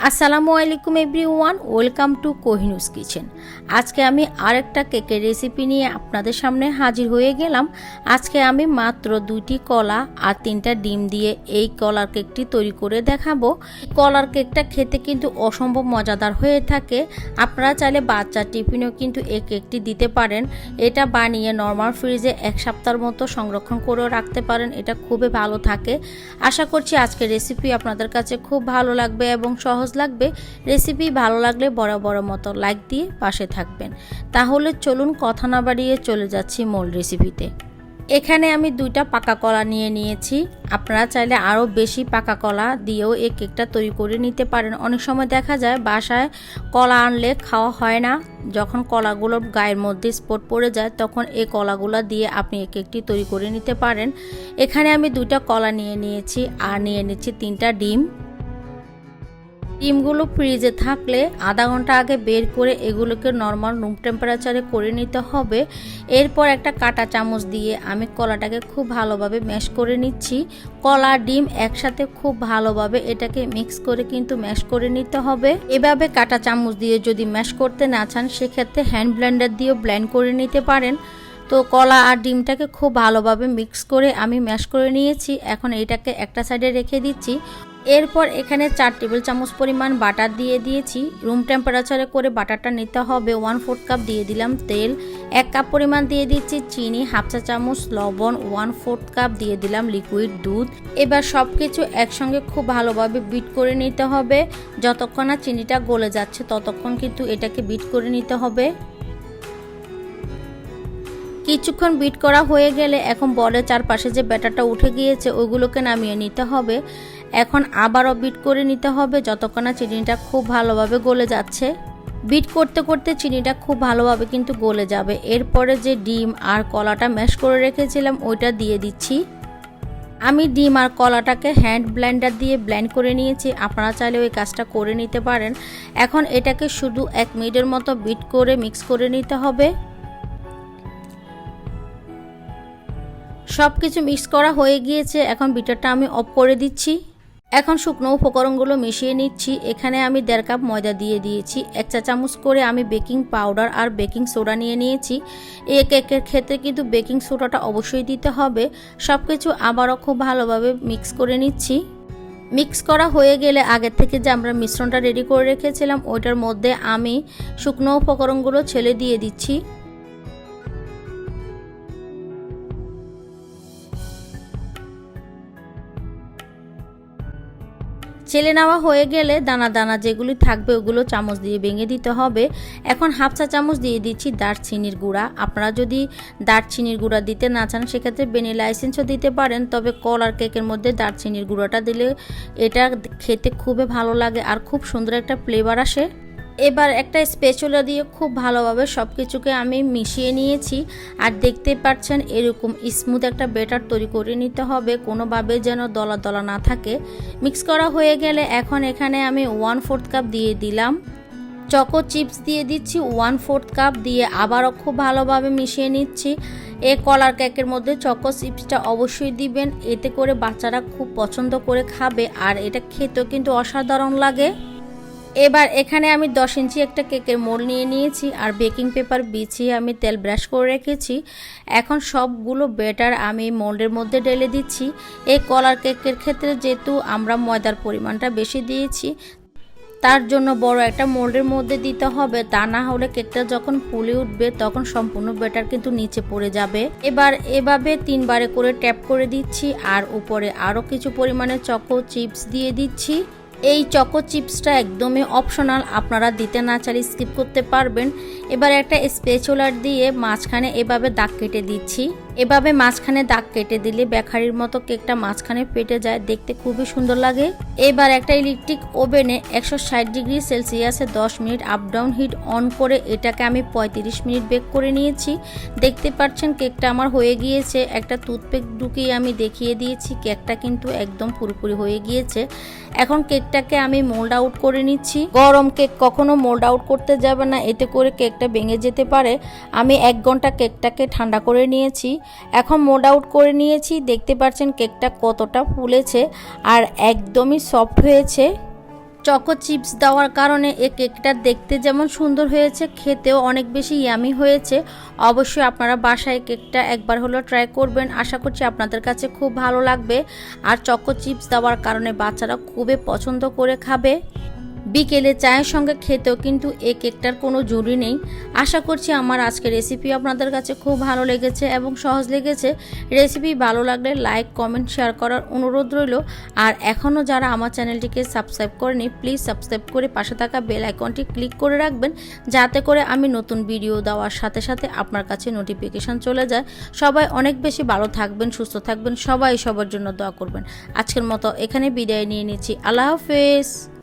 আসসালামু আলাইকুম everyone, welcome to কোহিনুস kitchen. আজকে আমি আরেকটা কেকের রেসিপি নিয়ে আপনাদের সামনে হাজির হয়ে গেলাম। আজকে আমি মাত্র 2টি কলা আর 3টা ডিম দিয়ে এই কলার কেকটি তৈরি করে দেখাবো। কলার কেকটা খেতে কিন্তু অসম্ভব মজাদার হয়ে থাকে। আপনারা চাইলে বাচ্চার টিফিনেও কিন্তু এই কেকটি দিতে পারেন। এটা বানিয়ে নর্মাল ফ্রিজে 1 সপ্তাহের মতো সংরক্ষণ করেও রাখতে পারেন। এটা খুবই ভালো থাকে। আশা করছি আজকের রেসিপি আপনাদের কাছে খুব ভালো লাগবে এবং সহজ লাগবে। রেসিপি ভালো লাগলে বড় মতো লাইক দিয়ে পাশে থাকবেন। তাহলে চলুন কথা না বাড়িয়ে চলে যাচ্ছি মূল রেসিপিতে। এখানে আমি 2টা পাকা কলা নিয়ে নিয়েছি। আপনারা চাইলে আরও বেশি পাকা কলা দিয়েও এই কেকটা তৈরি করে নিতে পারেন। অনেক সময় দেখা যায় বাসায় কলা আনলে খাওয়া হয় না। যখন কলাগুলোর গায়ের মধ্যে স্পট পড়ে যায় তখন এই কলাগুলো দিয়ে আপনি এই কেকটি তৈরি করে নিতে পারেন। এখানে আমি 2টা কলা নিয়ে নিয়েছি আর নিয়ে নিচ্ছি 3টা ডিম। ডিমগুলো ফ্রিজে থাকলে আধা ঘন্টা আগে বের করে এগুলোকে নর্মাল রুম টেম্পারেচারে করে নিতে হবে। এরপর একটা কাঁটা চামচ দিয়ে আমি কলাটাকে খুব ভালোভাবে ম্যাশ করে নিচ্ছি। কলা ডিম একসাথে খুব ভালোভাবে এটাকে মিক্স করে কিন্তু ম্যাশ করে নিতে হবে। এভাবে কাঁটা চামচ দিয়ে যদি ম্যাশ করতে না চান সেক্ষেত্রে হ্যান্ড ব্লেন্ডার দিয়েও ব্লেন্ড করে নিতে পারেন। তো কলা আর ডিমটাকে খুব ভালোভাবে মিক্স করে আমি ম্যাশ করে নিয়েছি। এখন এটাকে একটা সাইডে রেখে দিচ্ছি। এরপর এখানে 4 টেবিল চামচ পরিমাণ বাটার দিয়ে দিয়েছি। রুম টেম্পারেচারে করে বাটারটা নিতে হবে। 1/4 কাপ দিয়ে দিলাম তেল, 1 কাপ পরিমাণ দিয়ে দিচ্ছি চিনি, হাফ চা চামচ লবণ, 1/4 কাপ দিয়ে দিলাম লিকুইড দুধ। এবার সব কিছু একসঙ্গে খুব ভালোভাবে বিট করে নিতে হবে। যতক্ষণ না চিনিটা গলে যাচ্ছে ততক্ষণ কিন্তু এটাকে বিট করে নিতে হবে। কিছুক্ষণ বিট করা হয়ে গেলে এখন বলের চারপাশে যে ব্যাটারটা উঠে গিয়েছে ওইগুলোকে নামিয়ে নিতে হবে। এখন আবারও বিট করে নিতে হবে যতক্ষণ না চিনিটা খুব ভালোভাবে গলে যাচ্ছে। বিট করতে করতে চিনিটা খুব ভালোভাবে কিন্তু গলে যাবে। এরপরে যে ডিম আর কলাটা ম্যাশ করে রেখেছিলাম ওইটা দিয়ে দিচ্ছি। আমি ডিম আর কলাটাকে হ্যান্ড ব্লেন্ডার দিয়ে ব্লেন্ড করে নিয়েছি। আপনারা চাইলে ওই কাজটা করে নিতে পারেন। এখন এটাকে শুধু 1 মিনিটের মতো বিট করে মিক্স করে নিতে হবে। সব কিছু মিক্স করা হয়ে গিয়েছে। এখন বিটারটা আমি অফ করে দিচ্ছি। এখন শুকনো উপকরণগুলো মিশিয়ে নিচ্ছি। এখানে আমি 1.5 কাপ ময়দা দিয়ে দিয়েছি। 1 চা চামচ করে আমি বেকিং পাউডার আর বেকিং সোডা নিয়ে নিয়েছি। এই কেকের ক্ষেত্রে কিন্তু বেকিং সোডাটা অবশ্যই দিতে হবে। সব কিছু আবারও খুব ভালোভাবে মিক্স করে নিচ্ছি। মিক্স করা হয়ে গেলে আগের থেকে যে আমরা মিশ্রণটা রেডি করে রেখেছিলাম ওইটার মধ্যে আমি শুকনো উপকরণগুলো ছেলে দিয়ে দিচ্ছি। ছেলে নেওয়া হয়ে গেলে দানা দানা যেগুলি থাকবে ওগুলো চামচ দিয়ে ভেঙে দিতে হবে। এখন হাফ চা চামচ দিয়ে দিচ্ছি দারচিনির গুঁড়া। আপনারা যদি দারচিনির গুঁড়া দিতে না চান সেক্ষেত্রে ভ্যানিলা এসেন্সও দিতে পারেন। তবে কলার কেকের মধ্যে দারচিনির গুঁড়াটা দিলে এটা খেতে খুবই ভালো লাগে আর খুব সুন্দর একটা ফ্লেভার আসে। এবার একটা স্প্যাচুলা দিয়ে খুব ভালোভাবে সব কিছুকে আমি মিশিয়ে নিয়েছি। আর দেখতে পাচ্ছেন এরকম স্মুথ একটা ব্যাটার তৈরি করে নিতে হবে, কোনোভাবে যেন দলা দলা না থাকে। মিক্স করা হয়ে গেলে এখন এখানে আমি 1/4 কাপ দিয়ে দিলাম চকো চিপস দিয়ে দিচ্ছি। 1/4 কাপ দিয়ে আবারও খুব ভালোভাবে মিশিয়ে নিচ্ছি। এই কলার কেকের মধ্যে চকো চিপসটা অবশ্যই দিবেন, এতে করে বাচ্চারা খুব পছন্দ করে খাবে আর এটা খেতেও কিন্তু অসাধারণ লাগে। এবার এখানে আমি 10 ইঞ্চি একটা কেকের মোল্ড নিয়ে নিয়েছি আর বেকিং পেপার বিছিয়ে আমি তেল ব্রাশ করে রেখেছি। এখন সবগুলো ব্যাটার আমি মোল্ডের মধ্যে ঢেলে দিচ্ছি। এই কলার কেকের ক্ষেত্রে যেহেতু আমরা ময়দার পরিমাণটা বেশি দিয়েছি তার জন্য বড় একটা মোল্ডের মধ্যে দিতে হবে, তা না হলে কেকটা যখন ফুলে উঠবে তখন সম্পূর্ণ ব্যাটার কিন্তু নিচে পড়ে যাবে। এবার এভাবে 3 বারে করে ট্যাপ করে দিচ্ছি আর উপরে আরও কিছু পরিমাণে চকো চিপস দিয়ে দিচ্ছি। এই চকো চিপসটা একদমই অপশনাল, আপনারা দিতে না চাইলে স্কিপ করতে পারবেন। এবার একটা স্প্যাচুলার দিয়ে মাঝখানে এভাবে দাগ কেটে দিচ্ছি। এভাবে মাঝখানে দাগ কেটে দিলে বেকারির মতো কেকটা মাঝখানে ফেটে যায়, দেখতে খুবই সুন্দর লাগে। এবার একটা ইলেকট্রিক ওভেনে 160 ডিগ্রি সেলসিয়াসে 10 minute up down heat on করে এটাকে আমি 35 মিনিট বেক করে নিয়েছি। দেখতে পাচ্ছেন কেকটা আমার হয়ে গিয়েছে। একটা টুথপিক ঢুকিয়ে আমি দেখিয়ে দিয়েছি, কেকটা কিন্তু একদম পুরোপুরি হয়ে গিয়েছে। এখন কেকটাকে আমি মোল্ড আউট করে নিচ্ছি। গরম কেক কখনো মোল্ড আউট করতে যাবে না, এতে করে কেকটা ভেঙে যেতে পারে। আমি 1 ঘন্টা কেকটাকে ঠান্ডা করে নিয়েছি। এখন মোল্ড আউট করে নিয়েছি। দেখতে পাচ্ছেন কেকটা কতটা ফুলেছে আর একদমই সফট হয়েছে। চকো চিপস দেওয়ার কারণে এই কেকটা দেখতে যেমন সুন্দর হয়েছে, খেতেও অনেক বেশি ইয়ামি হয়েছে। অবশ্যই আপনারা বাসায় কেকটা একবার হলেও ট্রাই করবেন, আশা করছি আপনাদের কাছে খুব ভালো লাগবে। আর চকো চিপস দেওয়ার কারণে বাচ্চারা খুবই পছন্দ করে খাবে। বিকেলে চায়ের সঙ্গে খেতেও কিন্তু এই কেকটার কোনো জুড়ি নেই। আশা করছি আমার আজকের রেসিপি আপনাদের কাছে খুব ভালো লেগেছে এবং সহজ লেগেছে। রেসিপি ভালো লাগলে লাইক কমেন্ট শেয়ার করার অনুরোধ রইল। আর এখনও যারা আমার চ্যানেলটিকে সাবস্ক্রাইব করেনি প্লিজ সাবস্ক্রাইব করে পাশে থাকা বেল আইকনটি ক্লিক করে রাখবেন, যাতে করে আমি নতুন ভিডিও দেওয়ার সাথে সাথে আপনার কাছে নোটিফিকেশান চলে যায়। সবাই অনেক বেশি ভালো থাকবেন, সুস্থ থাকবেন, সবাই সবার জন্য দোয়া করবেন। আজকের মতো এখানে বিদায় নিয়ে নিচ্ছি। আল্লাহ হাফেজ।